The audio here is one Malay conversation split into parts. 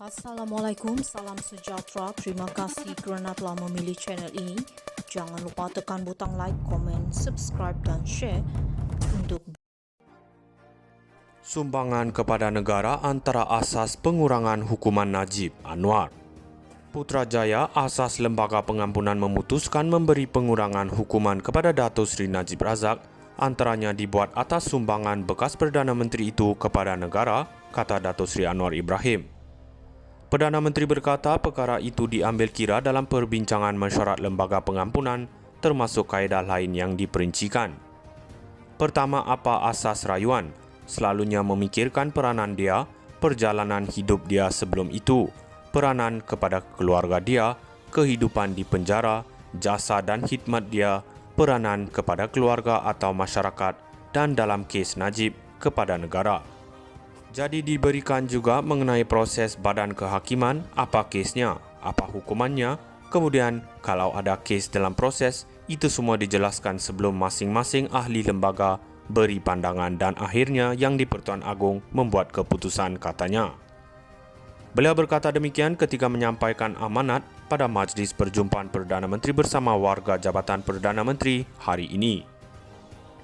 Assalamualaikum, salam sejahtera. Terima kasih kerana telah memilih channel ini. Jangan lupa tekan butang like, komen, subscribe dan share untuk Sumbangan kepada negara antara asas pengurangan hukuman Najib Anwar. Putrajaya Asas Lembaga Pengampunan memutuskan memberi pengurangan hukuman kepada Dato' Sri Najib Razak, antaranya dibuat atas sumbangan bekas Perdana Menteri itu kepada negara, kata Dato' Sri Anwar Ibrahim. Perdana Menteri berkata perkara itu diambil kira dalam perbincangan mesyuarat Lembaga Pengampunan termasuk kaedah lain yang diperincikan. Pertama, apa asas rayuan? Selalunya memikirkan peranan dia, perjalanan hidup dia sebelum itu, peranan kepada keluarga dia, kehidupan di penjara, jasa dan khidmat dia, peranan kepada keluarga atau masyarakat dan dalam kes Najib kepada negara. Jadi diberikan juga mengenai proses badan kehakiman, apa kesnya, apa hukumannya, kemudian kalau ada kes dalam proses, itu semua dijelaskan sebelum masing-masing ahli lembaga beri pandangan dan akhirnya Yang di-Pertuan Agong membuat keputusan, katanya. Beliau berkata demikian ketika menyampaikan amanat pada Majlis Perjumpaan Perdana Menteri bersama warga Jabatan Perdana Menteri hari ini.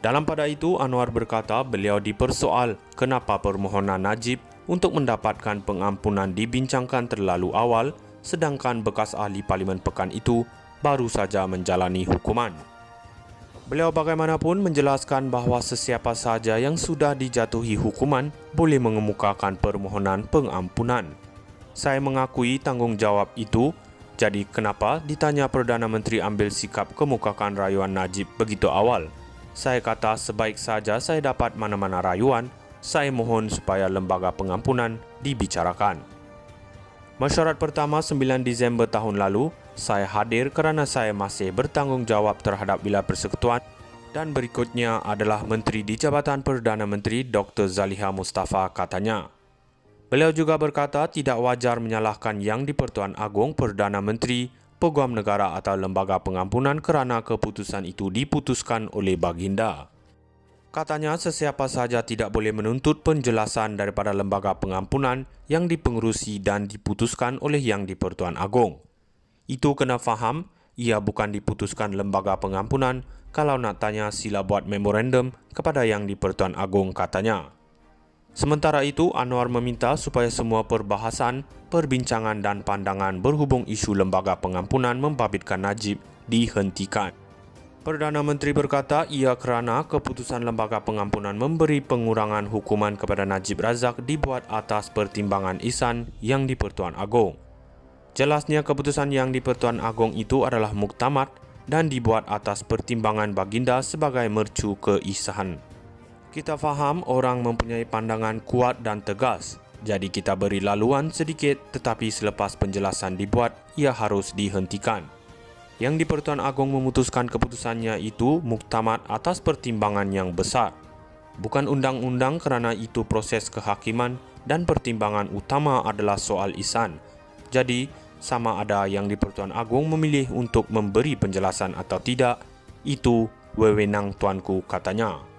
Dalam pada itu, Anwar berkata beliau dipersoal kenapa permohonan Najib untuk mendapatkan pengampunan dibincangkan terlalu awal sedangkan bekas ahli Parlimen Pekan itu baru saja menjalani hukuman. Beliau bagaimanapun menjelaskan bahawa sesiapa sahaja yang sudah dijatuhi hukuman boleh mengemukakan permohonan pengampunan. Saya mengakui tanggungjawab itu, jadi kenapa ditanya Perdana Menteri ambil sikap kemukakan rayuan Najib begitu awal? Saya kata sebaik saja saya dapat mana-mana rayuan, saya mohon supaya Lembaga Pengampunan dibicarakan. Mesyuarat pertama 9 Disember tahun lalu, saya hadir kerana saya masih bertanggungjawab terhadap Wilayah Persekutuan dan berikutnya adalah Menteri di Jabatan Perdana Menteri Dr. Zaliha Mustafa, katanya. Beliau juga berkata tidak wajar menyalahkan Yang di-Pertuan Agong Perdana Menteri, Peguam Negara atau Lembaga Pengampunan kerana keputusan itu diputuskan oleh Baginda. Katanya sesiapa sahaja tidak boleh menuntut penjelasan daripada Lembaga Pengampunan yang dipengerusi dan diputuskan oleh Yang di-Pertuan Agong. Itu kena faham, ia bukan diputuskan Lembaga Pengampunan, kalau nak tanya sila buat memorandum kepada Yang di-Pertuan Agong, katanya. Sementara itu, Anwar meminta supaya semua perbahasan, perbincangan dan pandangan berhubung isu Lembaga Pengampunan membabitkan Najib dihentikan. Perdana Menteri berkata ia kerana keputusan Lembaga Pengampunan memberi pengurangan hukuman kepada Najib Razak dibuat atas pertimbangan ihsan Yang di-Pertuan Agong. Jelasnya keputusan Yang di-Pertuan Agong itu adalah muktamad dan dibuat atas pertimbangan Baginda sebagai mercu keihsahan. Kita faham orang mempunyai pandangan kuat dan tegas, jadi kita beri laluan sedikit tetapi selepas penjelasan dibuat, ia harus dihentikan. Yang di-Pertuan Agong memutuskan keputusannya itu muktamad atas pertimbangan yang besar. Bukan undang-undang kerana itu proses kehakiman dan pertimbangan utama adalah soal ihsan. Jadi, sama ada Yang di-Pertuan Agong memilih untuk memberi penjelasan atau tidak, itu wewenang tuanku, katanya.